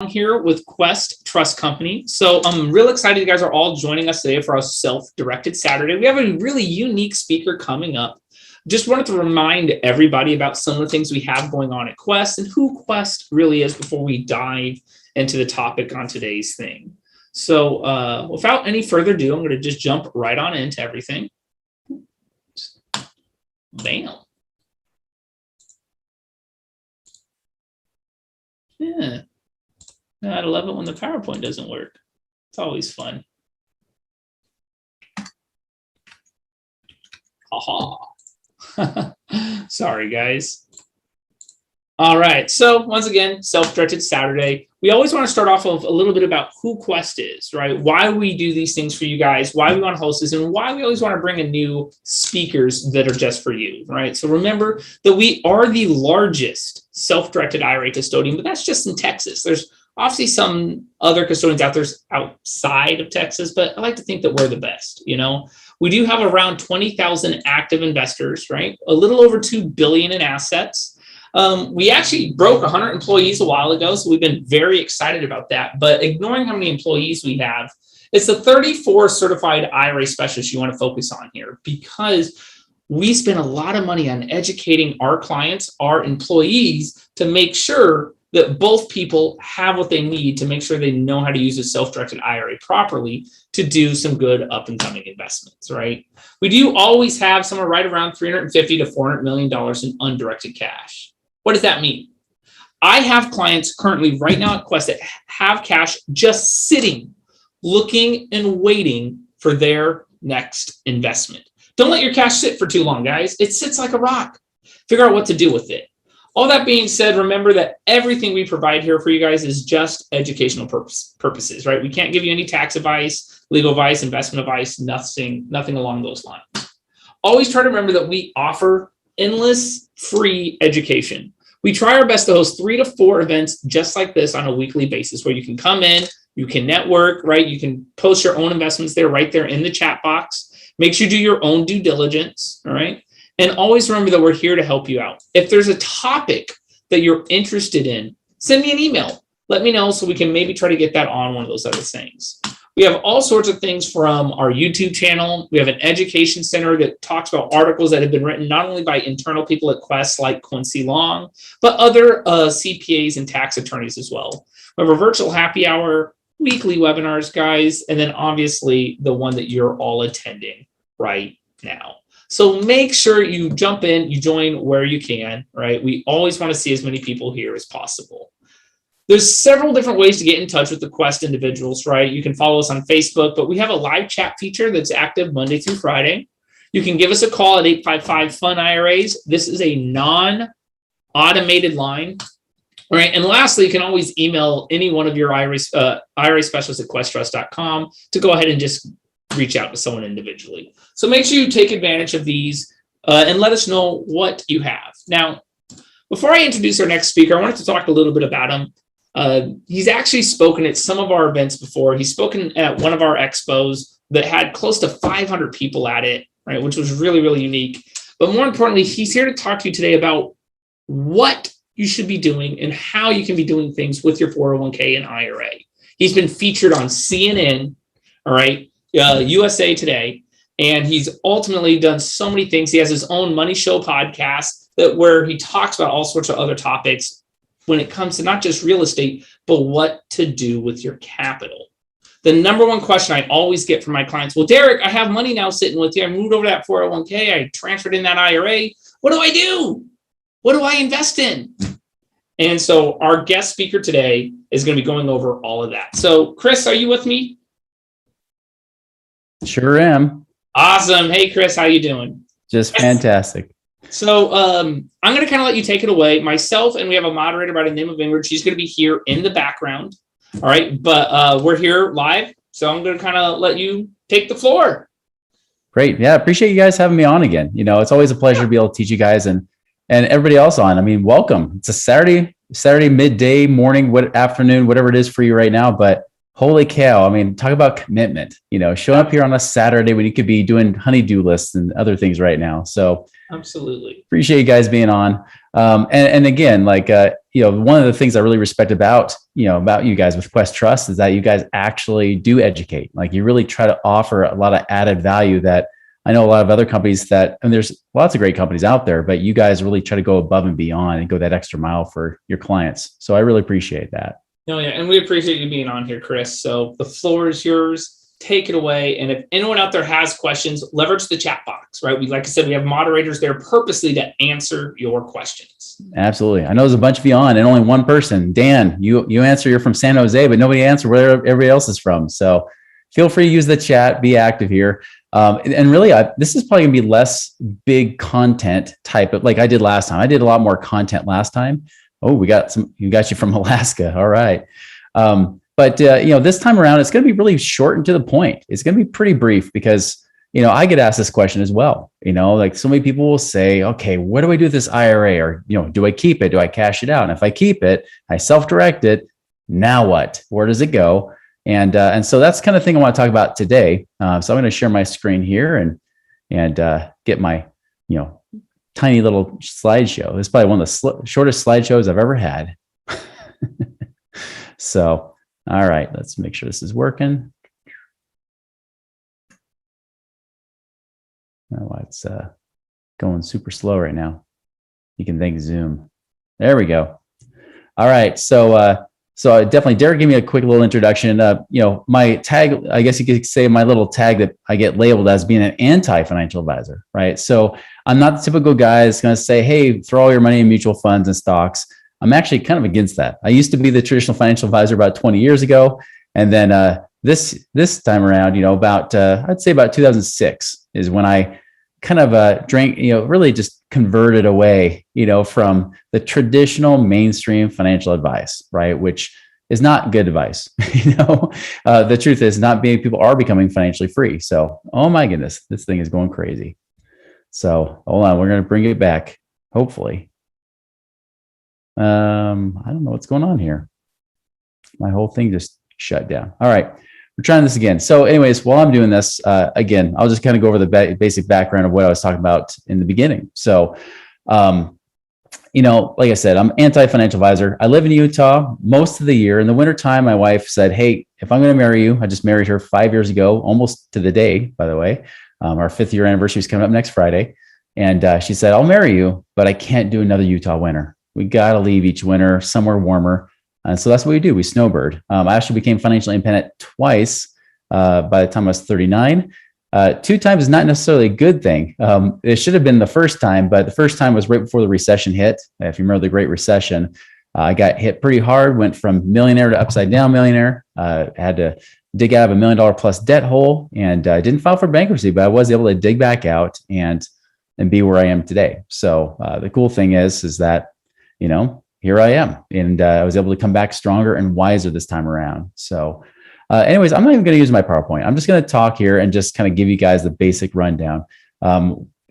Here with Quest Trust Company. So I'm real excited you guys are all joining us today for our Self-Directed Saturday. We have a really unique speaker coming up. Just wanted to remind everybody about some of the things we have going on at Quest and who Quest really is before we dive into the topic on today's thing. So without any further ado, I'm going to just jump right on into everything. Bam. Yeah. I love it when the PowerPoint doesn't work. It's always fun. Haha. Sorry, guys. All right. So once again, Self-Directed Saturday. We always want to start off with a little bit about who Quest is, right? Why we do these things for you guys, why we want to host this, and why we always want to bring in new speakers that are just for you, right? So remember that we are the largest self-directed IRA custodian, but that's just in Texas. There's obviously some other custodians out there outside of Texas, but I like to think that we're the best, you know? We do have around 20,000 active investors, right? A little over $2 billion in assets. We actually broke 100 employees a while ago, so we've been very excited about that. But ignoring how many employees we have, it's the 34 certified IRA specialists you want to focus on here, because we spend a lot of money on educating our clients, our employees, to make sure that both people have what they need to make sure they know how to use a self-directed IRA properly to do some good up and coming investments, right? We do always have somewhere right around $350 to $400 million in undirected cash. What does that mean? I have clients currently right now at Quest that have cash just sitting, looking and waiting for their next investment. Don't let your cash sit for too long, guys. It sits like a rock. Figure out what to do with it. All that being said, remember that everything we provide here for you guys is just educational purposes, right? We can't give you any tax advice, legal advice, investment advice, nothing along those lines. Always try to remember that we offer endless free education. We try our best to host 3 to 4 events just like this on a weekly basis, where you can come in, you can network, right? You can post your own investments there, right there in the chat box. Make sure you do your own due diligence, all right? And always remember that we're here to help you out. If there's a topic that you're interested in, send me an email. Let me know so we can maybe try to get that on one of those other things. We have all sorts of things from our YouTube channel. We have an education center that talks about articles that have been written not only by internal people at Quest like Quincy Long, but other CPAs and tax attorneys as well. We have a virtual happy hour, weekly webinars, guys, and then obviously the one that you're all attending right now. So make sure you jump in, you join where you can, right? We always want to see as many people here as possible. There's several different ways to get in touch with the Quest individuals, right? You can follow us on Facebook, but we have a live chat feature that's active Monday through Friday. You can give us a call at 855-FUN-IRAs. This is a non-automated line, right? And lastly, you can always email any one of your IRA specialists at questtrust.com to go ahead and just reach out to someone individually. So make sure you take advantage of these and let us know what you have. Now, before I introduce our next speaker, I wanted to talk a little bit about him. He's actually spoken at some of our events before. He's spoken at one of our expos that had close to 500 people at it, right, which was really, really unique. But more importantly, he's here to talk to you today about what you should be doing and how you can be doing things with your 401k and IRA. He's been featured on CNN, all right, USA Today, and he's ultimately done so many things. He has his own Money Show podcast where he talks about all sorts of other topics when it comes to not just real estate, but what to do with your capital. The number one question I always get from my clients, well, Derek, I have money now sitting with you. I moved over to that 401k. I transferred in that IRA. What do I do? What do I invest in? And so our guest speaker today is going to be going over all of that. So Chris, are you with me? Sure am. Awesome. Hey, Chris, how you doing? Just fantastic. So I'm going to kind of let you take it away. Myself, and we have a moderator by the name of Ingrid. She's going to be here in the background. All right. But we're here live. So I'm going to kind of let you take the floor. Great. Yeah. Appreciate you guys having me on again. You know, it's always a pleasure to be able to teach you guys and everybody else on. I mean, welcome. It's a Saturday midday, morning, afternoon, whatever it is for you right now. But holy cow. I mean, talk about commitment, you know, showing up here on a Saturday when you could be doing honey-do lists and other things right now. So absolutely appreciate you guys being on. And again, like, one of the things I really respect about you guys with Quest Trust is that you guys actually do educate. Like, you really try to offer a lot of added value that I know a lot of other companies and there's lots of great companies out there, but you guys really try to go above and beyond and go that extra mile for your clients. So I really appreciate that. No, yeah. And we appreciate you being on here, Chris. So the floor is yours. Take it away. And if anyone out there has questions, leverage the chat box, right? Like I said, we have moderators there purposely to answer your questions. Absolutely. I know there's a bunch of you on and only one person. Dan, you answer, you're from San Jose, but nobody answered where everybody else is from. So feel free to use the chat, be active here. And really, this is probably gonna be less big content type of, like I did last time. I did a lot more content last time. Oh, you got you from Alaska. All right. But this time around, it's going to be really short and to the point. It's going to be pretty brief because, I get asked this question as well. Like so many people will say, okay, what do I do with this IRA? Or, do I keep it? Do I cash it out? And if I keep it, I self-direct it. Now what? Where does it go? And so that's the kind of thing I want to talk about today. So I'm going to share my screen here and get my, tiny little slideshow. This is probably one of the shortest slideshows I've ever had. So, all right, let's make sure this is working. Oh, it's going super slow right now. You can thank Zoom. There we go. All right, so I definitely, Derek gave me a quick little introduction. My tag, I guess you could say my little tag that I get labeled as being an anti-financial advisor, right? So I'm not the typical guy that's going to say, hey, throw all your money in mutual funds and stocks. I'm actually kind of against that. I used to be the traditional financial advisor about 20 years ago. And then this time around, I'd say about 2006 is when I kind of drank, really just converted away, from the traditional mainstream financial advice, right? Which is not good advice. The truth is not many people are becoming financially free. So, oh my goodness, this thing is going crazy. So hold on, we're going to bring it back. Hopefully. I don't know what's going on here. My whole thing just shut down. All right. We're trying this again. So anyways, while I'm doing this, again, I'll just kind of go over the basic background of what I was talking about in the beginning. So, like I said, I'm anti-financial advisor. I live in Utah most of the year. In the wintertime, my wife said, hey, if I'm going to marry you, I just married her 5 years ago, almost to the day, by the way. Our 5th year anniversary is coming up next Friday. And she said, I'll marry you, but I can't do another Utah winter. We got to leave each winter somewhere warmer. And so that's what we do. We snowbird. I actually became financially independent twice by the time I was 39. 2 times is not necessarily a good thing. It should have been the first time, but the first time was right before the recession hit. If you remember the Great Recession, I got hit pretty hard, went from millionaire to upside down millionaire. Had to dig out of $1 million plus debt hole, and I didn't file for bankruptcy, but I was able to dig back out and be where I am today. So the cool thing is that, here I am, and I was able to come back stronger and wiser this time around. So anyways, I'm not even going to use my PowerPoint. I'm just going to talk here and just kind of give you guys the basic rundown.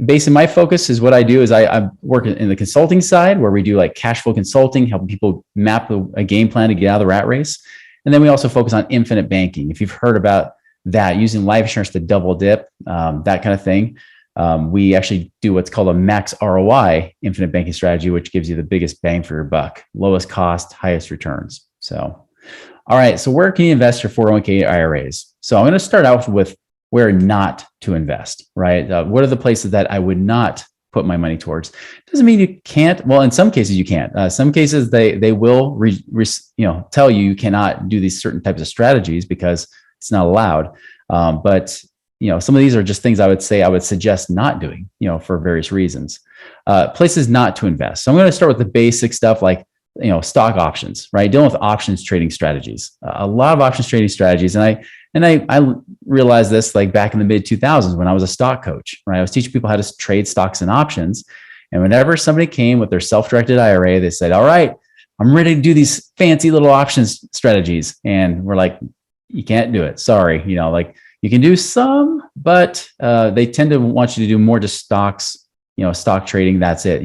Basically, my focus is what I do is I work in the consulting side where we do like cash flow consulting, helping people map a game plan to get out of the rat race. And then we also focus on infinite banking. If you've heard about that, using life insurance to double dip, that kind of thing. We actually do what's called a max ROI infinite banking strategy, which gives you the biggest bang for your buck, lowest cost, highest returns. So, all right. So where can you invest your 401k IRAs? So I'm going to start out with where not to invest, right? What are the places that I would not put my money towards? Doesn't mean you can't. Well, in some cases you can't. Some cases they will tell you cannot do these certain types of strategies because it's not allowed. But some of these are just things I would suggest not doing, for various reasons. Places not to invest. So I'm going to start with the basic stuff like, stock options, right? Dealing with options trading strategies, a lot of options trading strategies. And I realized this like back in the mid 2000s when I was a stock coach, right? I was teaching people how to trade stocks and options. And whenever somebody came with their self-directed IRA, they said, all right, I'm ready to do these fancy little options strategies. And we're like, you can't do it. Sorry. You can do some, but they tend to want you to do more just stocks, stock trading. That's it.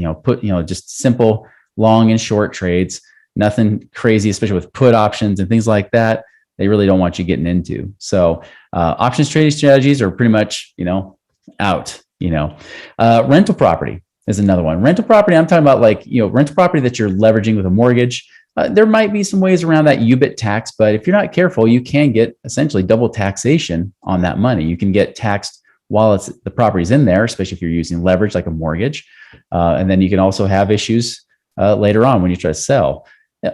Just simple long and short trades, nothing crazy, especially with put options and things like that. They really don't want you getting into. So options trading strategies are pretty much, out, rental property. is another one. Rental property, I'm talking about like, rental property that you're leveraging with a mortgage. There might be some ways around that UBIT tax, but if you're not careful, you can get essentially double taxation on that money. You can get taxed while the property's in there, especially if you're using leverage like a mortgage. And then you can also have issues later on when you try to sell.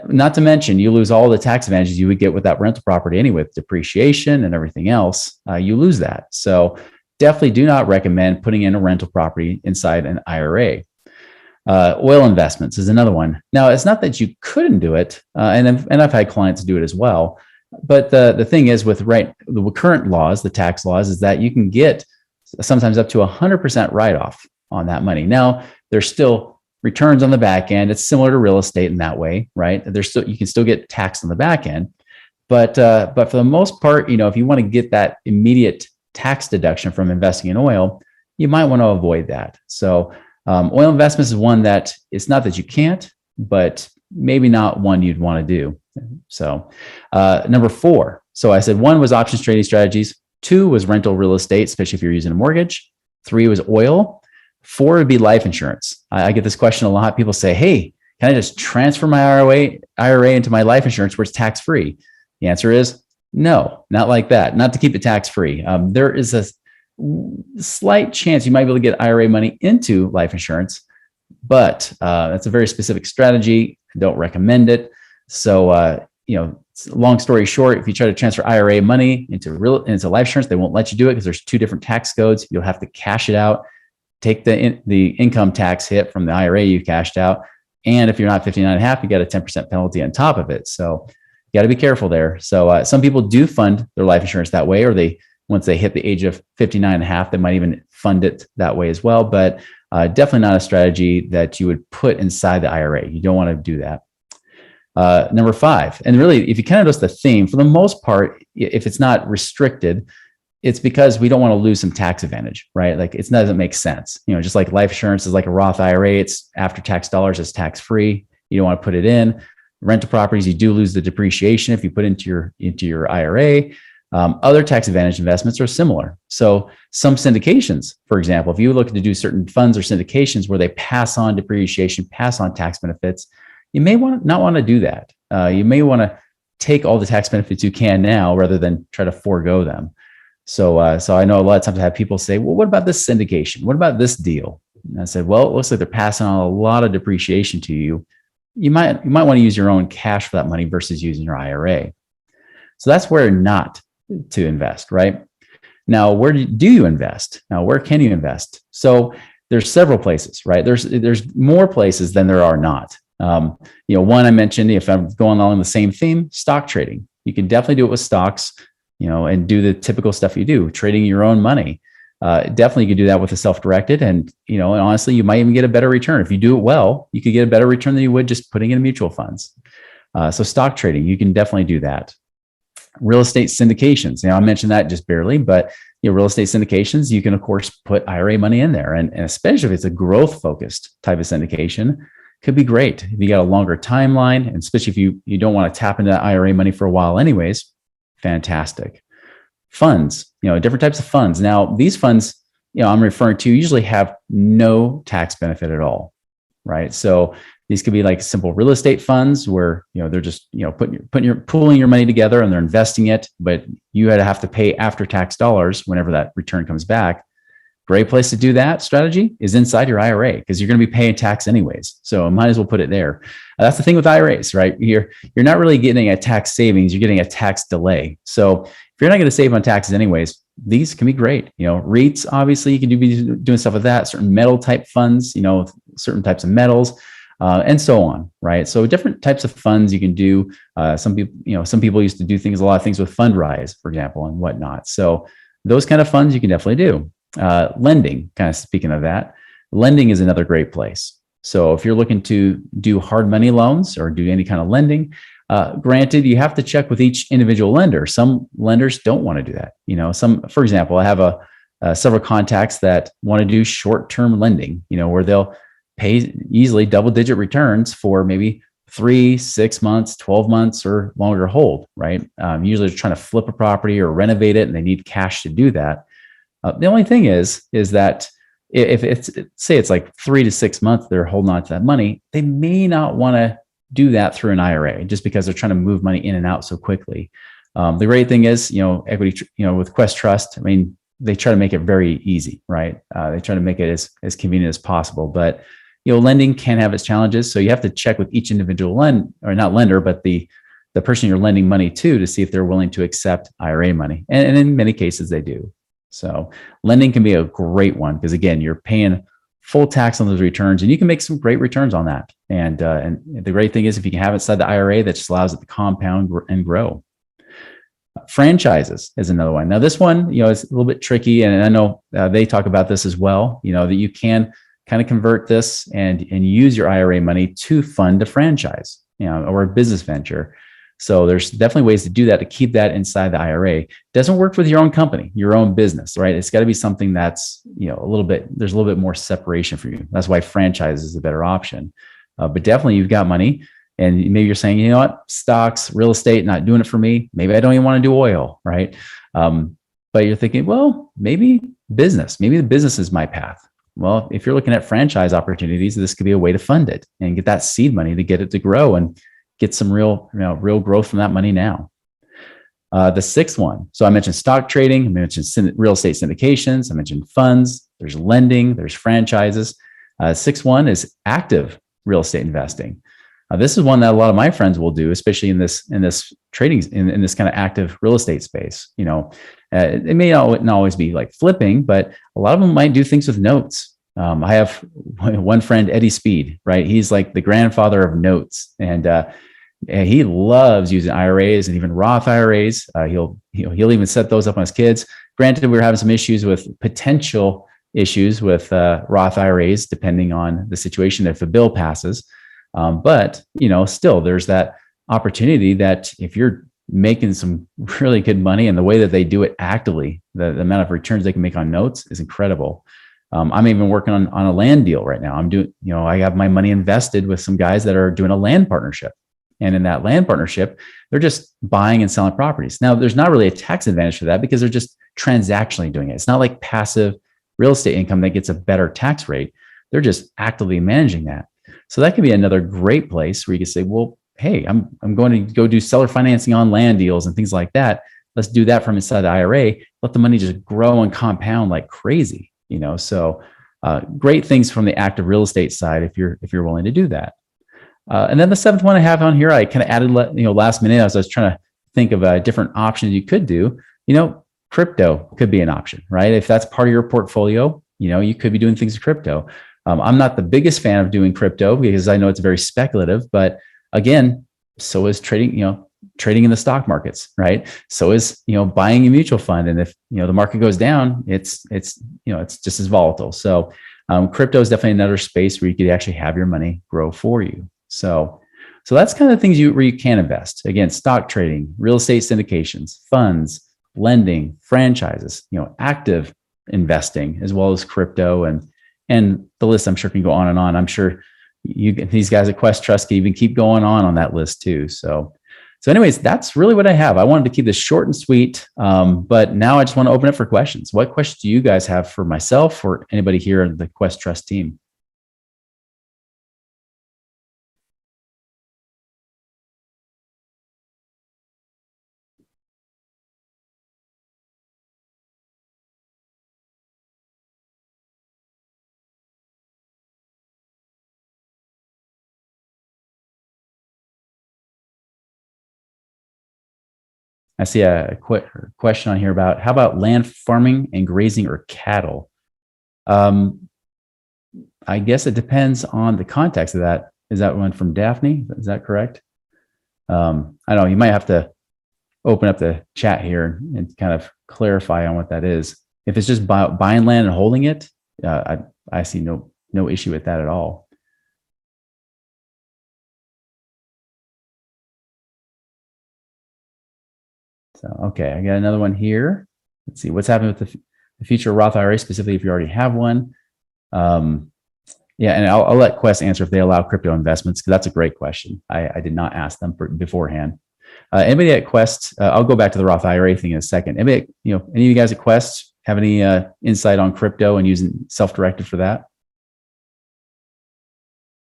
Not to mention, you lose all the tax advantages you would get with that rental property anyway, with depreciation and everything else. You lose that. So definitely do not recommend putting in a rental property inside an IRA. Oil investments is another one. Now, it's not that you couldn't do it, and I've had clients do it as well. But the thing is, with the current laws, the tax laws, is that you can get sometimes up to 100% write-off on that money. Now, there's still returns on the back end. It's similar to real estate in that way, right? You can still get taxed on the back end, but for the most part, if you want to get that immediate tax deduction from investing in oil, you might want to avoid that. So oil investments is one that it's not that you can't, but maybe not one you'd want to do. So number 4. So I said 1 was options trading strategies. 2 was rental real estate, especially if you're using a mortgage. 3 was oil. 4 would be life insurance. I get this question a lot. People say, hey, can I just transfer my IRA into my life insurance where it's tax-free? The answer is no, not like that. Not to keep it tax-free. There is a slight chance you might be able to get IRA money into life insurance, but that's a very specific strategy. I don't recommend it. So, long story short, if you try to transfer IRA money into life insurance, they won't let you do it because there's 2 different tax codes. You'll have to cash it out, take the income tax hit from the IRA you cashed out. And if you're not 59 and a half, you got a 10% penalty on top of it. So you got to be careful there. So some people do fund their life insurance that way, or once they hit the age of 59 and a half, they might even fund it that way as well. But definitely not a strategy that you would put inside the IRA. You don't want to do that. Number 5, and really, if you kind of notice the theme, for the most part, if it's not restricted, it's because we don't want to lose some tax advantage, right? Like it doesn't make sense. Just like life insurance is like a Roth IRA, it's after tax dollars, it's tax free. You don't want to put it in. Rental properties, you do lose the depreciation if you put into your IRA. Other tax advantage investments are similar. So some syndications, for example, if you look to do certain funds or syndications where they pass on depreciation, pass on tax benefits, you may not want to do that. You may want to take all the tax benefits you can now rather than try to forego them. So I know a lot of times I have people say, well, what about this syndication? What about this deal? And I said, well, it looks like they're passing on a lot of depreciation to you. You might want to use your own cash for that money versus using your IRA. So that's where not to invest, right? Now, where do you invest? Now, where can you invest? So there's several places, right? There's more places than there are not. One I mentioned, if I'm going along the same theme, stock trading. You can definitely do it with stocks, and do the typical stuff you do, trading your own money. Definitely you could do that with a self-directed, and honestly, you might even get a better return. If you do it well, you could get a better return than you would just putting in mutual funds. So stock trading, you can definitely do that. Real estate syndications. I mentioned that just barely, but real estate syndications, you can of course put IRA money in there, and especially if it's a growth-focused type of syndication, could be great. If you got a longer timeline, and especially if you don't want to tap into that IRA money for a while anyways, fantastic. Funds, different types of funds. Now, these funds, I'm referring to usually have no tax benefit at all, right? So these could be like simple real estate funds where, they're just, pooling your money together and they're investing it, but you have to pay after tax dollars whenever that return comes back. Great place to do that strategy is inside your IRA because you're going to be paying tax anyways. So might as well put it there. That's the thing with IRAs, right? You're not really getting a tax savings, you're getting a tax delay. So if you're not going to save on taxes anyways, these can be great. REITs, obviously, you can be doing stuff with that, certain metal type funds, certain types of metals, and so on, right? So different types of funds you can do. Some people used to do a lot of things with Fundrise, for example, and whatnot. So those kind of funds you can definitely do. Lending, kind of speaking of that, lending is another great place. So if you're looking to do hard money loans or do any kind of lending, granted, you have to check with each individual lender. Some lenders don't want to do that. For example, I have several contacts that want to do short-term lending, where they'll pay easily double-digit returns for maybe 3, 6 months, 12 months, or longer hold, right? Usually they're trying to flip a property or renovate it, and they need cash to do that. The only thing is that if it's, say it's like 3 to 6 months, they're holding on to that money, they may not want to do that through an IRA just because they're trying to move money in and out so quickly. The great thing is, equity, with Quest Trust, I mean, they try to make it very easy, right? They try to make it as convenient as possible, but lending can have its challenges. So you have to check with each individual not lender, but the person you're lending money to see if they're willing to accept IRA money. And in many cases they do. So lending can be a great one because again, you're paying full tax on those returns and you can make some great returns on that. And the great thing is if you can have it inside the IRA, that just allows it to compound and grow. Franchises is another one. Now this one, is a little bit tricky, and I know they talk about this as well. That you can kind of convert this and use your IRA money to fund a franchise, or a business venture. So there's definitely ways to do that to keep that inside the IRA. Doesn't work with your own company, your own business, right? It's got to be something that's there's a little bit more separation for you. That's why franchise is a better option. But definitely, you've got money. And maybe you're saying, you know what, stocks, real estate, not doing it for me. Maybe I don't even want to do oil, right? But you're thinking, well, maybe business. Maybe the business is my path. Well, if you're looking at franchise opportunities, this could be a way to fund it and get that seed money to get it to grow and get some real growth from that money now. The sixth one. So I mentioned stock trading. I mentioned real estate syndications. I mentioned funds. There's lending. There's franchises. Sixth one is active real estate investing. This is one that a lot of my friends will do, especially in this trading, in this kind of active real estate space. It may not always be like flipping, but a lot of them might do things with notes. I have one friend, Eddie Speed, right? He's like the grandfather of notes, and he loves using IRAs and even Roth IRAs. He'll even set those up on his kids. Granted, we were having some potential issues with Roth IRAs, depending on the situation if a bill passes. But still there's that opportunity that if you're making some really good money and the way that they do it actively, the amount of returns they can make on notes is incredible. I'm even working on a land deal right now. I'm doing, I have my money invested with some guys that are doing a land partnership. And in that land partnership, they're just buying and selling properties. Now, there's not really a tax advantage for that because they're just transactionally doing it. It's not like passive real estate income that gets a better tax rate. They're just actively managing that. So that can be another great place where you can say, well, hey, I'm going to go do seller financing on land deals and things like that. Let's do that from inside the IRA. Let the money just grow and compound like crazy, So great things from the active real estate side if you're willing to do that. And then the seventh one I have on here, I kind of added, last minute as I was trying to think of different options you could do. Crypto could be an option, right? If that's part of your portfolio, you could be doing things with crypto. I'm not the biggest fan of doing crypto because I know it's very speculative, but again, so is trading in the stock markets, right? So is, buying a mutual fund. And if, the market goes down, it's just as volatile. So crypto is definitely another space where you could actually have your money grow for you. So that's kind of things where you can invest. Again, stock trading, real estate syndications, funds, lending, franchises, active investing, as well as crypto and the list, I'm sure, can go on and on. I'm sure these guys at Quest Trust can even keep going on that list too. So anyways, that's really what I have. I wanted to keep this short and sweet, but now I just want to open it for questions. What questions do you guys have for myself or anybody here on the Quest Trust team? I see a question on here about how about land farming and grazing or cattle? I guess it depends on the context of that. Is that one from Daphne? Is that correct? I don't know. You might have to open up the chat here and kind of clarify on what that is. If it's just buying land and holding it, I see no issue with that at all. So, okay, I got another one here. Let's see what's happening with the future Roth IRA, specifically if you already have one. Yeah, and I'll let Quest answer if they allow crypto investments, because that's a great question. I did not ask them beforehand. Anybody at Quest, I'll go back to the Roth IRA thing in a second. Anybody, any of you guys at Quest have any insight on crypto and using self-directed for that?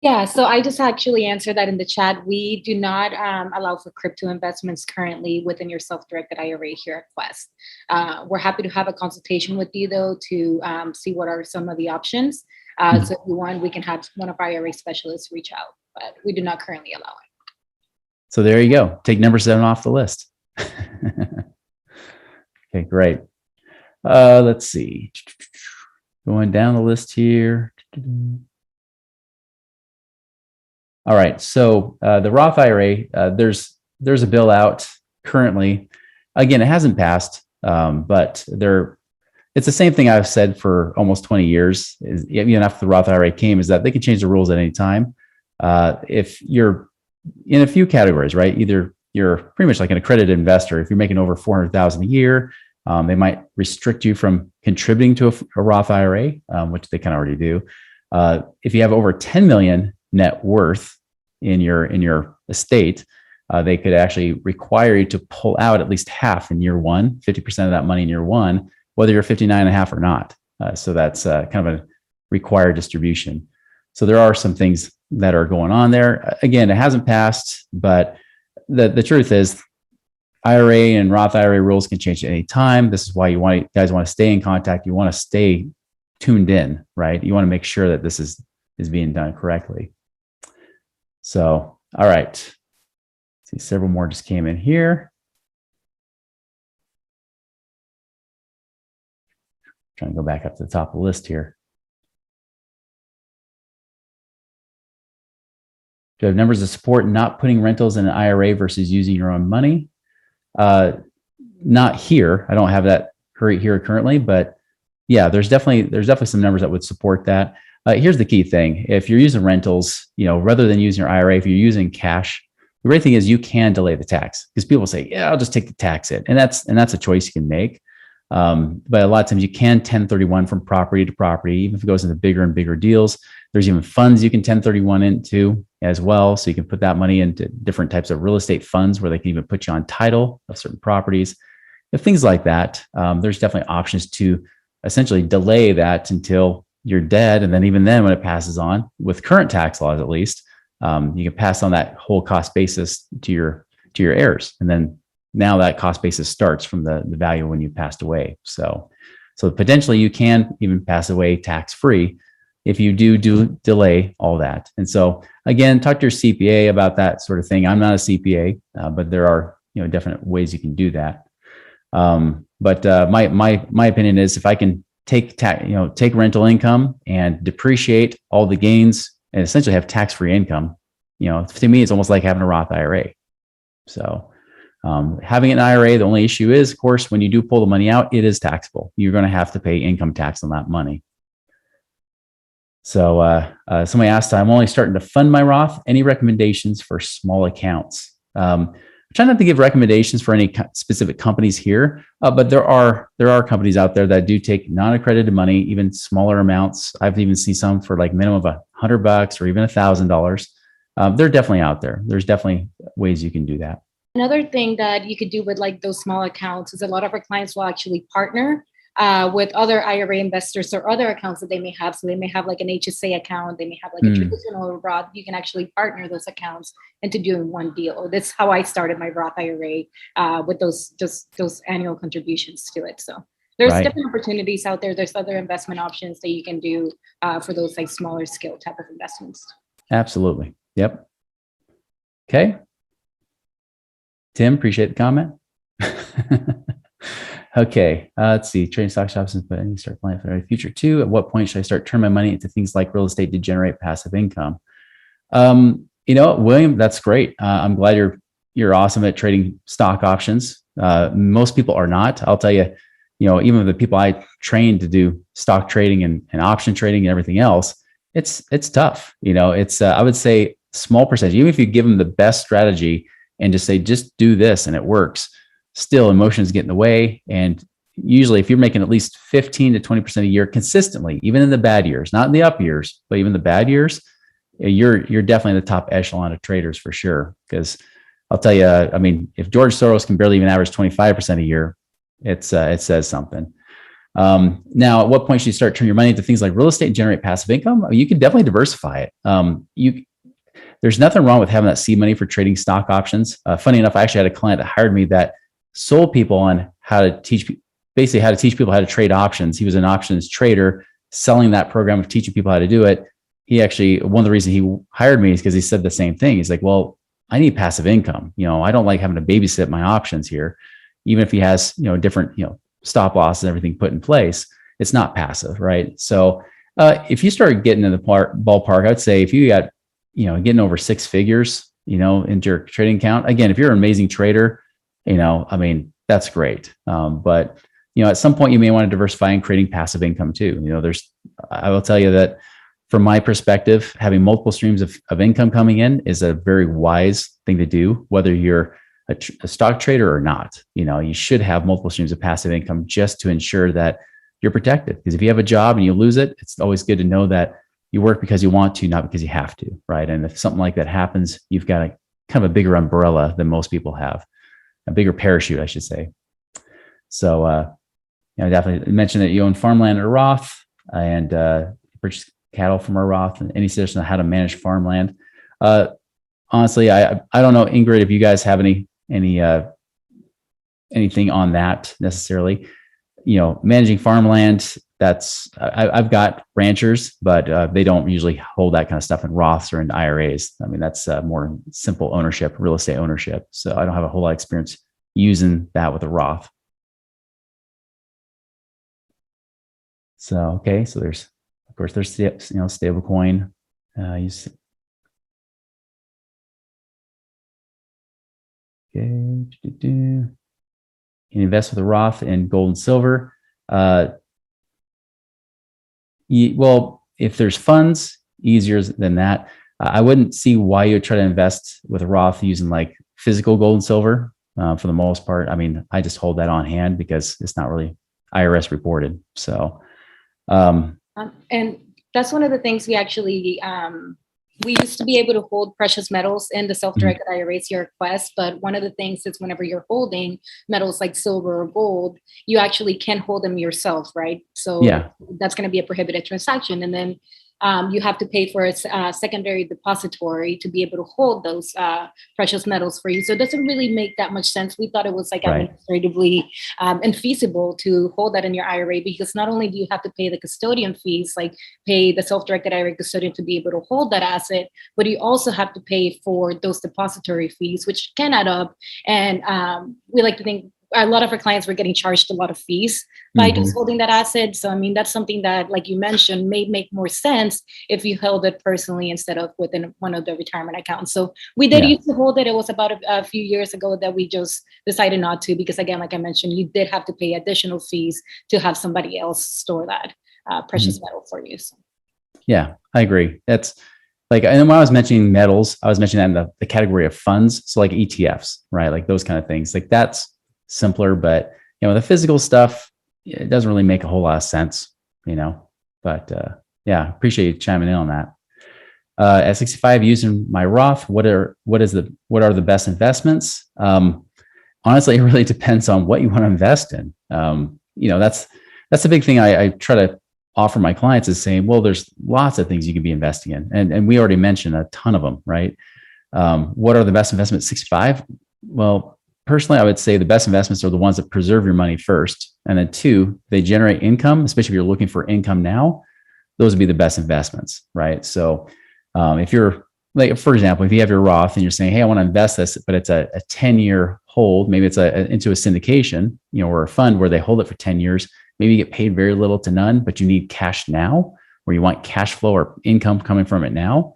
Yeah, so I just actually answered that in the chat. We do not allow for crypto investments currently within your self-directed IRA here at Quest. We're happy to have a consultation with you, though, to see what are some of the options. So if you want, we can have one of our IRA specialists reach out, but we do not currently allow it. So there you go. Take number 7 off the list. Okay, great. Let's see. Going down the list here. All right, so the Roth IRA, there's a bill out currently. Again, it hasn't passed, but it's the same thing I've said for almost 20 years, even after the Roth IRA came, is that they can change the rules at any time. If you're in a few categories, right? Either you're pretty much like an accredited investor. If you're making over 400,000 a year, they might restrict you from contributing to a Roth IRA, which they kind of already do. If you have over 10 million net worth in your estate, they could actually require you to pull out at least half in year one, 50% of that money in year one, whether you're 59 and a half or not. So that's kind of a required distribution. So there are some things that are going on there. Again, it hasn't passed, but the truth is IRA and Roth IRA rules can change at any time. This is why you guys want to stay in contact. You want to stay tuned in, right? You want to make sure that this is being done correctly. So, all right. See, several more just came in here. Trying to go back up to the top of the list here. Do you have numbers of support not putting rentals in an IRA versus using your own money? Not here. I don't have that here currently, but yeah, there's definitely some numbers that would support that. Here's the key thing. If you're using rentals, rather than using your IRA, if you're using cash, the great thing is you can delay the tax, because people say, yeah, I'll just take the tax hit. And that's a choice you can make. But a lot of times you can 1031 from property to property, even if it goes into bigger and bigger deals. There's even funds you can 1031 into as well. So you can put that money into different types of real estate funds where they can even put you on title of certain properties. If things like that, there's definitely options to essentially delay that until you're dead. And then even then, when it passes on, with current tax laws at least, you can pass on that whole cost basis to your heirs. And then now that cost basis starts from the value when you passed away. So potentially you can even pass away tax-free if you do delay all that. And so again, talk to your CPA about that sort of thing. I'm not a CPA, but there are definite ways you can do that. But my opinion is, if I can take rental income and depreciate all the gains and essentially have tax-free income, to me, it's almost like having a Roth IRA. So having an IRA, the only issue is, of course, when you do pull the money out, it is taxable. You're going to have to pay income tax on that money. So somebody asked, I'm only starting to fund my Roth. Any recommendations for small accounts? I'm trying not to give recommendations for any specific companies here, but there are companies out there that do take non-accredited money, even smaller amounts. I've even seen some for like minimum of $100 or even $1,000. They're definitely out there. There's definitely ways you can do that. Another thing that you could do with like those small accounts is a lot of our clients will actually partner with other IRA investors or other accounts that they may have. So they may have like an HSA account, they may have like a traditional Roth. You can actually partner those accounts into doing one deal. That's how I started my Roth IRA with those annual contributions to it. So there's different opportunities out there. There's other investment options that you can do for those like smaller scale type of investments. Absolutely. Yep. Okay. Tim, appreciate the comment. Okay, let's see. Trading stock options, but I need to start planning for the future too. At what point should I start turning my money into things like real estate to generate passive income? William, that's great. I'm glad you're awesome at trading stock options. Most people are not. I'll tell you, even the people I trained to do stock trading and option trading and everything else, it's tough. It's I would say small percentage. Even if you give them the best strategy and just say, just do this and it works, still emotions get in the way. And usually if you're making at least 15 to 20% a year consistently, even in the bad years, not in the up years, but even the bad years, you're definitely the top echelon of traders for sure. Because I'll tell you, if George Soros can barely even average 25% a year, it says something. Now, at what point should you start turning your money into things like real estate and generate passive income? You can definitely diversify it. There's nothing wrong with having that seed money for trading stock options. Funny enough, I actually had a client that hired me that sold people on how to teach people how to trade options. He was an options trader selling that program of teaching people how to do it. He actually, one of the reasons he hired me is because he said the same thing. He's like, well, I need passive income. I don't like having to babysit my options here. Even if he has, different, stop loss and everything put in place, it's not passive, right? So if you start getting in the ballpark, I'd say if you got, getting over six figures, into your trading account, again, if you're an amazing trader, that's great. But, at some point you may want to diversify in creating passive income too. I will tell you that from my perspective, having multiple streams of income coming in is a very wise thing to do, whether you're a stock trader or not. You should have multiple streams of passive income just to ensure that you're protected. Because if you have a job and you lose it, it's always good to know that you work because you want to, not because you have to, right? And if something like that happens, you've got a kind of a bigger umbrella than most people have, a bigger parachute, I should say. So, definitely mention that you own farmland at a Roth and purchase cattle from a Roth, and any suggestion on how to manage farmland. Honestly, I don't know, Ingrid, if you guys have anything on that necessarily. Managing farmland, I've got ranchers, but they don't usually hold that kind of stuff in Roths or in IRAs. That's more simple ownership, real estate ownership. So I don't have a whole lot of experience using that with a Roth. So, okay. So there's stable coin. Okay. You invest with a Roth in gold and silver. Well, if there's funds, easier than that. I wouldn't see why you would try to invest with a Roth using like physical gold and silver for the most part. I just hold that on hand because it's not really IRS reported. So, and that's one of the things we actually, we used to be able to hold precious metals in the self-directed IRA to your request, but one of the things is whenever you're holding metals like silver or gold, you actually can hold them yourself, right? So that's going to be a prohibited transaction. And then you have to pay for a secondary depository to be able to hold those precious metals for you. So it doesn't really make that much sense. We thought it was like administratively infeasible to hold that in your IRA, because not only do you have to pay the custodian fees, like pay the self-directed IRA custodian to be able to hold that asset, but you also have to pay for those depository fees, which can add up. And we like to think a lot of our clients were getting charged a lot of fees by just holding that asset. So, that's something that, like you mentioned, may make more sense if you held it personally instead of within one of the retirement accounts. So we did used to hold it. It was about a few years ago that we just decided not to, because again, like I mentioned, you did have to pay additional fees to have somebody else store that precious metal for you. So. Yeah, I agree. That's like, and when I was mentioning metals, I was mentioning that in the category of funds. So like ETFs, right? Like those kind of things, like that's simpler, but the physical stuff, it doesn't really make a whole lot of sense, but appreciate you chiming in on that. At 65, using my Roth, what are the best investments? Honestly, it really depends on what you want to invest in. That's the big thing I try to offer my clients, is saying, well, there's lots of things you can be investing in. And we already mentioned a ton of them, right? What are the best investments at 65? Well, personally, I would say the best investments are the ones that preserve your money first. And then two, they generate income, especially if you're looking for income now, those would be the best investments, right? So if you're like, for example, if you have your Roth and you're saying, hey, I want to invest this, but it's a 10-year hold, maybe it's into a syndication, or a fund where they hold it for 10 years, maybe you get paid very little to none, but you need cash now, or you want cash flow or income coming from it now,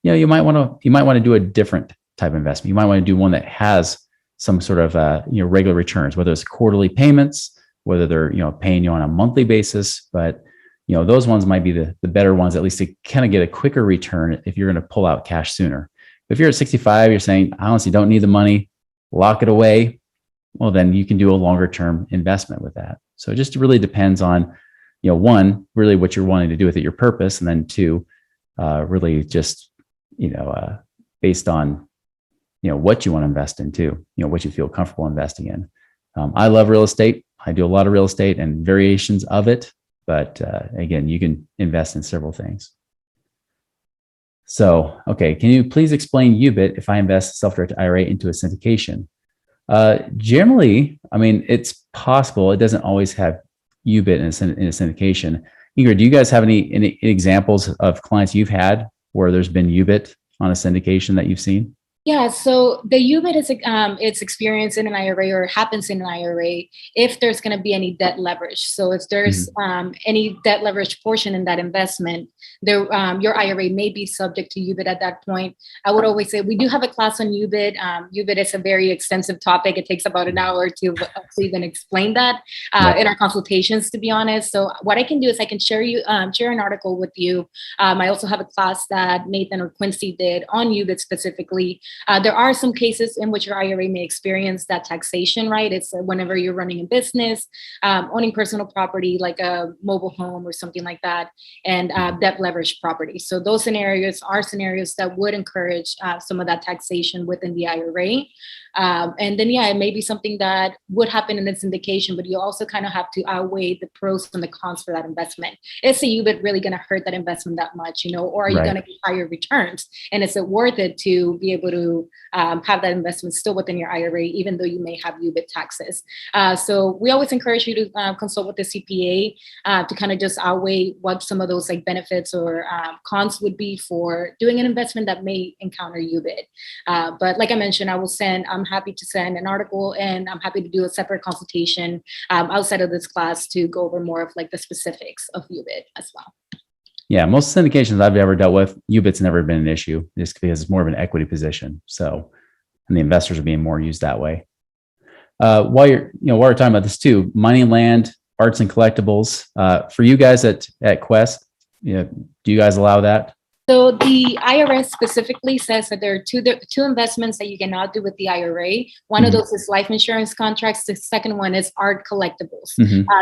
you might want to do a different type of investment. You might want to do one that has some sort of regular returns, whether it's quarterly payments, whether they're paying you on a monthly basis. But those ones might be the better ones, at least to kind of get a quicker return if you're going to pull out cash sooner. If you're at 65, you're saying, I honestly don't need the money, lock it away. Well, then you can do a longer term investment with that. So it just really depends on, one, really what you're wanting to do with it, your purpose, and then two, really just based on what you want to invest in too, what you feel comfortable investing in. I love real estate. I do a lot of real estate and variations of it, but again, you can invest in several things. So, okay, can you please explain UBIT if I invest self-directed IRA into a syndication? Generally, I mean, it's possible. It doesn't always have UBIT in a syndication. Ingrid, do you guys have any examples of clients you've had where there's been UBIT on a syndication that you've seen? Yeah, so the UBIT is it's experienced in an IRA or happens in an IRA if there's going to be any debt leverage. So if there's any debt leverage portion in that investment, there your IRA may be subject to UBIT at that point. I would always say we do have a class on UBIT. UBIT is a very extensive topic. It takes about an hour to even explain that in our consultations, to be honest. So what I can do is I can share an article with you. I also have a class that Nathan or Quincy did on UBIT specifically. There are some cases in which your IRA may experience that taxation, right? It's whenever you're running a business, owning personal property like a mobile home or something like that, and debt leverage property. So those scenarios are scenarios that would encourage some of that taxation within the IRA. And then, it may be something that would happen in the syndication, but you also kind of have to outweigh the pros and the cons for that investment. Is the UBIT really going to hurt that investment that much, or are you going to get higher returns? And is it worth it to be able to have that investment still within your IRA, even though you may have UBIT taxes? So we always encourage you to consult with the CPA to kind of just outweigh what some of those like benefits or cons would be for doing an investment that may encounter UBIT. But like I mentioned, I'm happy to send an article, and I'm happy to do a separate consultation outside of this class to go over more of like the specifics of UBIT as well. Yeah, most syndications I've ever dealt with, UBIT's never been an issue, just because it's more of an equity position. So, and the investors are being more used that way. While we're talking about this too, money and land, arts and collectibles. For you guys at Quest, do you guys allow that? So the IRS specifically says that there are two investments that you cannot do with the IRA. One of those is life insurance contracts. The second one is art collectibles.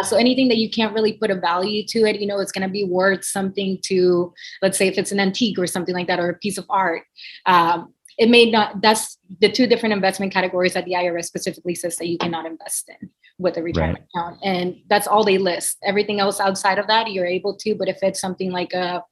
So anything that you can't really put a value to it, it's going to be worth something to, let's say if it's an antique or something like that, or a piece of art. It may not, that's the two different investment categories that the IRS specifically says that you cannot invest in with a retirement account. And that's all they list. Everything else outside of that, you're able to, but if it's something like a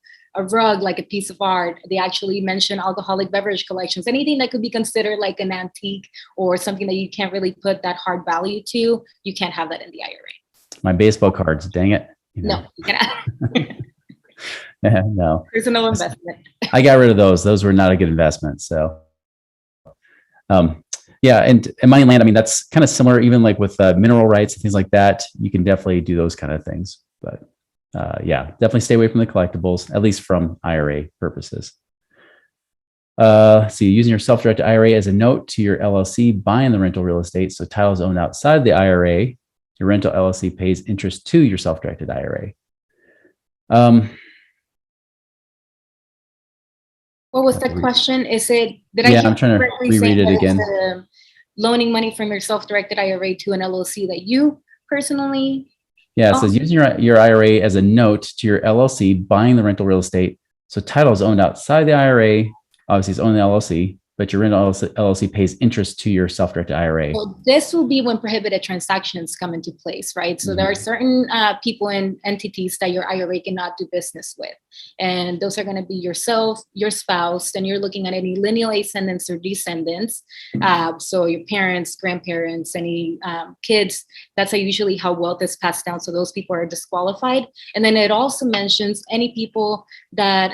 rug, like a piece of art, they actually mention alcoholic beverage collections, anything that could be considered like an antique or something that you can't really put that hard value to, you can't have that in the IRA. My baseball cards, dang it. No, you cannot. No. Personal investment. I got rid of those. Those were not a good investment. So, and money and land, I mean, that's kind of similar, even like with mineral rights and things like that. You can definitely do those kind of things. But definitely stay away from the collectibles, at least from IRA purposes. So using your self-directed IRA as a note to your LLC, buying the rental real estate. So title is owned outside the IRA. Your rental LLC pays interest to your self-directed IRA. What was the question? Is it, I'm trying to reread it again. Loaning money from your self-directed IRA to an LLC that you personally? Yeah, it says using your IRA as a note to your LLC, buying the rental real estate. So title is owned outside the IRA. Obviously, it's owned the LLC, but your rental LLC pays interest to your self-directed IRA. So this will be when prohibited transactions come into place, right? So there are certain people and entities that your IRA cannot do business with. And those are going to be yourself, your spouse, and you're looking at any lineal ascendants or descendants. So your parents, grandparents, any kids, that's usually how wealth is passed down. So those people are disqualified. And then it also mentions any people that,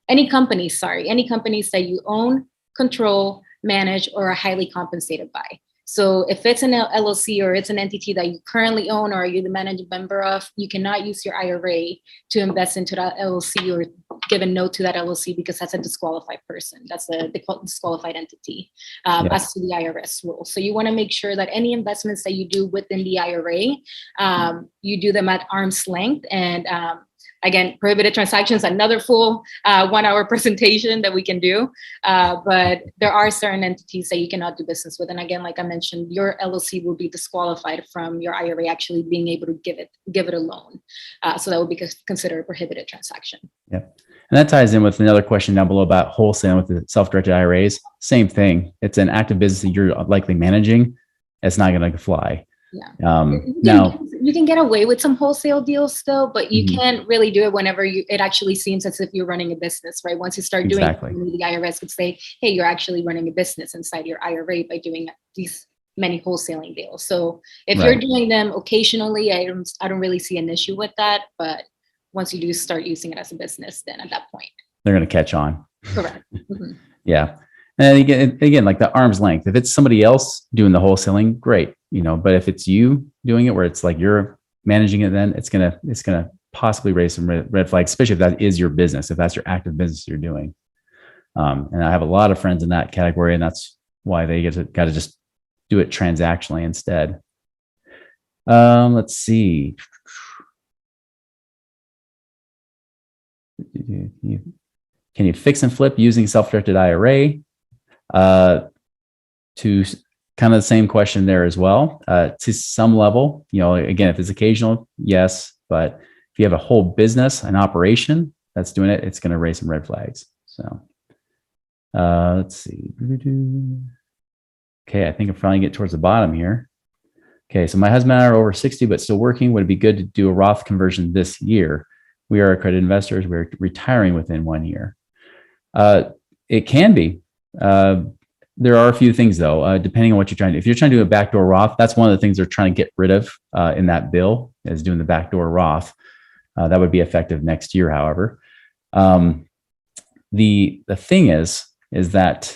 any companies that you own, control, manage, or are highly compensated by. So if it's an LLC or it's an entity that you currently own or you're the managing member of, you cannot use your IRA to invest into that LLC or give a note to that LLC because that's a disqualified person. That's a disqualified entity as to the IRS rule. So you want to make sure that any investments that you do within the IRA, you do them at arm's length. And again, prohibited transactions, another full 1 hour presentation that we can do. But there are certain entities that you cannot do business with. And again, like I mentioned, your LLC will be disqualified from your IRA actually being able to give it a loan. So that would be considered a prohibited transaction. Yeah. And that ties in with another question down below about wholesaling with the self-directed IRAs. Same thing. It's an active business that you're likely managing. It's not going to fly. Now, you can get away with some wholesale deals still, but you Mhm. can't really do it whenever it actually seems as if you're running a business, right? Once you start doing it, the IRS could say, hey, you're actually running a business inside your IRA by doing these many wholesaling deals. So if you're doing them occasionally, I don't really see an issue with that. But once you do start using it as a business, then at that point, they're going to catch on. Correct. Mm-hmm. Yeah. And again, like the arm's length, if it's somebody else doing the wholesaling, great, but if it's you doing it where it's like you're managing it, then it's going to possibly raise some red flags, especially if that is your business, if that's your active business you're doing. And I have a lot of friends in that category, and that's why they got to just do it transactionally instead. Let's see. Can you fix and flip using self-directed IRA? To kind of the same question there as well. To some level, again, if it's occasional, yes, but if you have a whole business, an operation that's doing it, it's going to raise some red flags. So let's see. Okay, I think I'm finally getting towards the bottom here. Okay, so my husband and I are over 60, but still working. Would it be good to do a Roth conversion this year? We are accredited investors. We're retiring within 1 year. It can be. There are a few things though, depending on what you're trying to do. If you're trying to do a backdoor Roth, that's one of the things they're trying to get rid of in that bill is doing the backdoor Roth. That would be effective next year, however. The thing is that,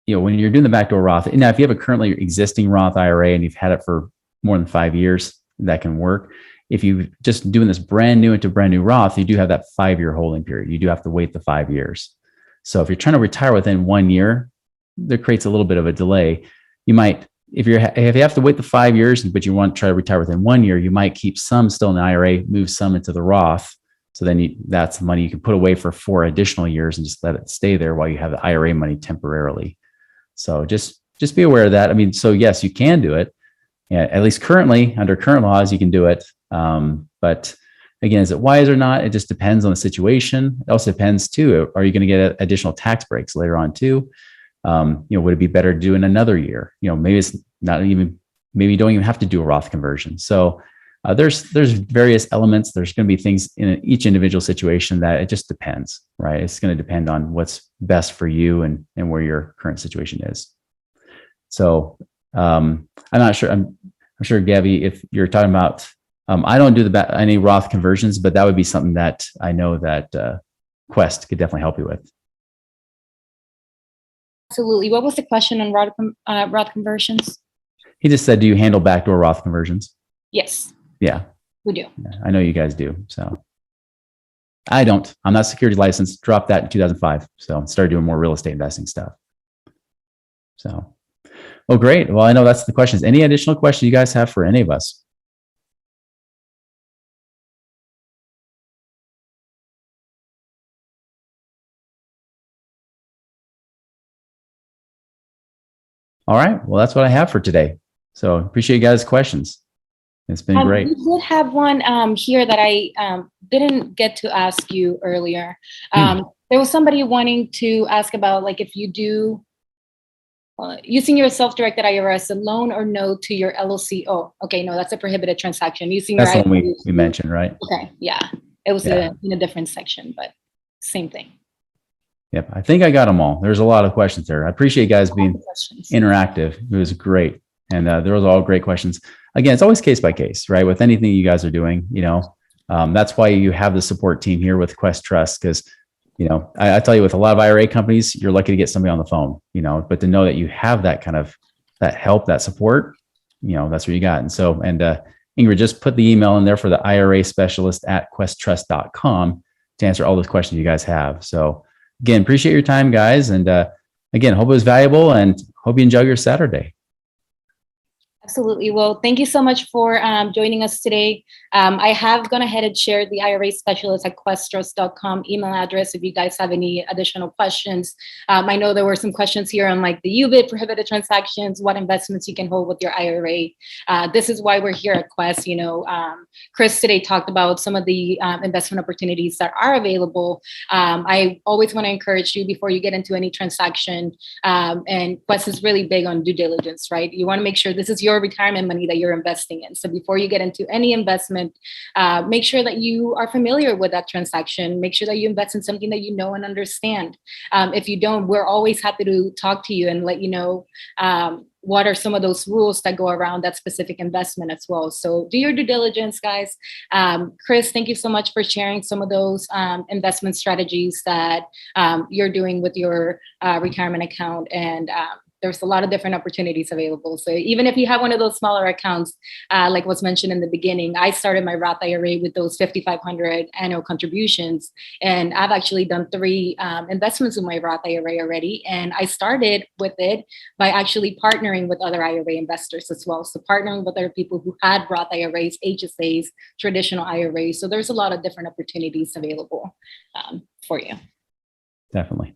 when you're doing the backdoor Roth, now if you have a currently existing Roth IRA and you've had it for more than 5 years, that can work. If you just doing this brand new into brand new Roth, you do have that 5-year holding period. You do have to wait the 5 years. So if you're trying to retire within 1 year, that creates a little bit of a delay. You might, if you have to wait the 5 years, but you want to try to retire within 1 year, you might keep some still in the IRA, move some into the Roth. So then that's money you can put away for 4 additional years and just let it stay there while you have the IRA money temporarily. So just be aware of that. I mean, so yes, you can do it. Yeah, at least currently, under current laws, you can do it. But again, is it wise or not? It just depends on the situation. It also depends too. Are you going to get additional tax breaks later on too? Would it be better to do in another year? Maybe it's not even, maybe you don't even have to do a Roth conversion. So there's various elements. There's going to be things in each individual situation that it just depends, right? It's going to depend on what's best for you and where your current situation is. So I'm not sure. I'm sure, Gabby, if you're talking about, I don't do any Roth conversions, but that would be something that I know that Quest could definitely help you with. Absolutely. What was the question on Roth conversions? He just said, do you handle backdoor Roth conversions? Yes. Yeah. We do. Yeah, I know you guys do. So I don't. I'm not security licensed. Dropped that in 2005. So started doing more real estate investing stuff. So, well, great. Well, I know that's the questions. Any additional questions you guys have for any of us? All right. Well, that's what I have for today. So appreciate you guys' questions. It's been great. We did have one here that I didn't get to ask you earlier. There was somebody wanting to ask about, like, if you do using your self-directed IRA as a loan or note to your LLC. Oh, okay. No, that's a prohibited transaction. Using that's your the one we mentioned, right? Okay. Yeah. It was in a different section, but same thing. Yep. I think I got them all. There's a lot of questions there. I appreciate you guys being interactive. It was great. And there was all great questions. Again, it's always case by case, right? With anything you guys are doing, that's why you have the support team here with Quest Trust. Because, I tell you, with a lot of IRA companies, you're lucky to get somebody on the phone, but to know that you have that kind of that help, that support, that's what you got. And so, Ingrid, just put the email in there for the IRA specialist at questtrust.com to answer all those questions you guys have. So again, appreciate your time, guys. And again, hope it was valuable and hope you enjoy your Saturday. Absolutely. Well, thank you so much for joining us today. I have gone ahead and shared the IRA specialist at questtrust.com email address if you guys have any additional questions. I know there were some questions here on like the UBIT, prohibited transactions, what investments you can hold with your IRA. This is why we're here at Quest. Chris today talked about some of the investment opportunities that are available. I always want to encourage you before you get into any transaction, and Quest is really big on due diligence, right? You want to make sure this is your your retirement money that you're investing in. So before you get into any investment, make sure that you are familiar with that transaction. Make sure that you invest in something that you know and understand. If you don't, we're always happy to talk to you and let you know what are some of those rules that go around that specific investment as well. So do your due diligence, guys. Chris, thank you so much for sharing some of those investment strategies that you're doing with your retirement account. And there's a lot of different opportunities available. So even if you have one of those smaller accounts, like was mentioned in the beginning, I started my Roth IRA with those 5,500 annual contributions. And I've actually done 3 investments with my Roth IRA already. And I started with it by actually partnering with other IRA investors as well. So partnering with other people who had Roth IRAs, HSAs, traditional IRAs. So there's a lot of different opportunities available for you. Definitely.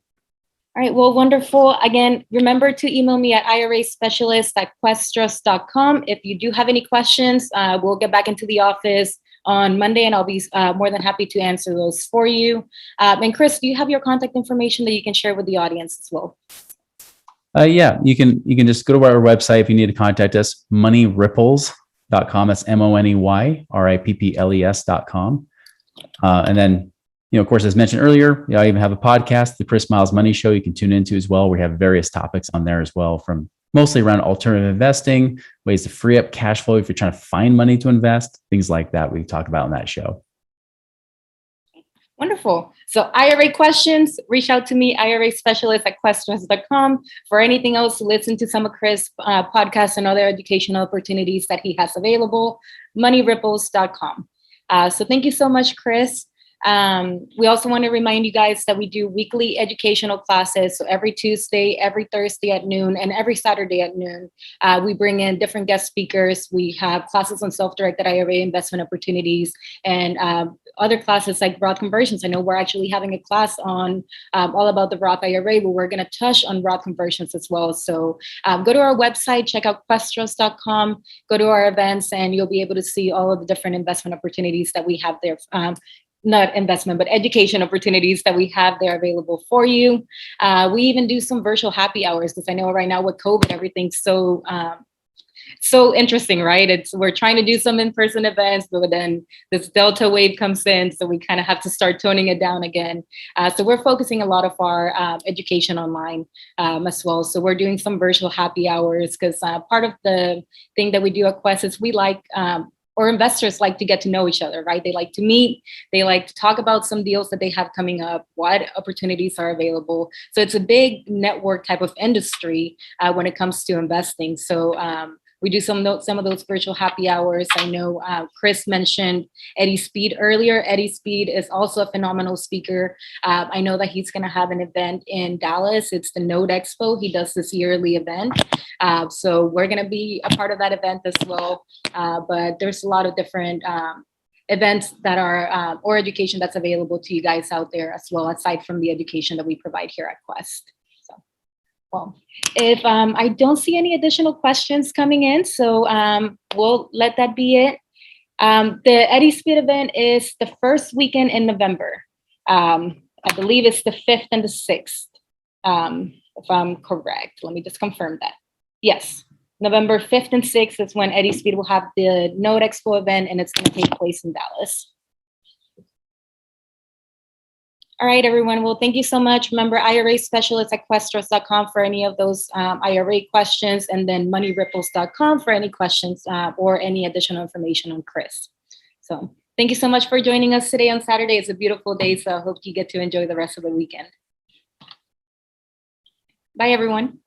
All right, well, wonderful. Again, remember to email me at iraspecialist@questrust.com. If you do have any questions, we'll get back into the office on Monday and I'll be more than happy to answer those for you. And Chris, do you have your contact information that you can share with the audience as well? Yeah, you can just go to our website if you need to contact us, moneyripples.com. That's MONEYRIPPLES.com. And then, of course, as mentioned earlier, I even have a podcast, the Chris Miles Money Show, you can tune into as well. We have various topics on there as well, from mostly around alternative investing, ways to free up cash flow if you're trying to find money to invest, things like that we talk about in that show. Wonderful. So IRA questions, reach out to me, iraspecialist@questrust.com. For anything else, listen to some of Chris' podcasts and other educational opportunities that he has available, moneyripples.com. So thank you so much, Chris. We also want to remind you guys that we do weekly educational classes. So every Tuesday, every Thursday at noon, and every Saturday at noon, we bring in different guest speakers. We have classes on self-directed IRA investment opportunities and other classes like Roth conversions. I know we're actually having a class on all about the Roth IRA, where we're going to touch on Roth conversions as well. So go to our website, check out questrust.com, go to our events, and you'll be able to see all of the different investment opportunities that we have there. Not investment, but education opportunities that we have there available for you. We even do some virtual happy hours, because I know right now with COVID, everything's so interesting, right? We're trying to do some in-person events, but then this Delta wave comes in, so we kind of have to start toning it down again. So we're focusing a lot of our education online as well. So we're doing some virtual happy hours, because part of the thing that we do at Quest is we like or investors like to get to know each other, right? They like to meet, they like to talk about some deals that they have coming up, what opportunities are available. So it's a big network type of industry when it comes to investing. So we do some of those virtual happy hours. I know Chris mentioned Eddie Speed earlier. Eddie Speed is also a phenomenal speaker. I know that he's going to have an event in Dallas. It's the Node Expo. He does this yearly event. So we're going to be a part of that event as well. But there's a lot of different events that are, or education that's available to you guys out there as well, aside from the education that we provide here at Quest. Well, if I don't see any additional questions coming in, so we'll let that be it. The Eddie Speed event is the first weekend in November. I believe it's the 5th and the 6th, if I'm correct. Let me just confirm that. Yes, November 5th and 6th is when Eddie Speed will have the Node Expo event, and it's going to take place in Dallas. All right, everyone. Well, thank you so much. Remember, IRA specialist at questrust.com for any of those IRA questions, and then moneyripples.com for any questions or any additional information on Chris. So thank you so much for joining us today on Saturday. It's a beautiful day, so I hope you get to enjoy the rest of the weekend. Bye, everyone.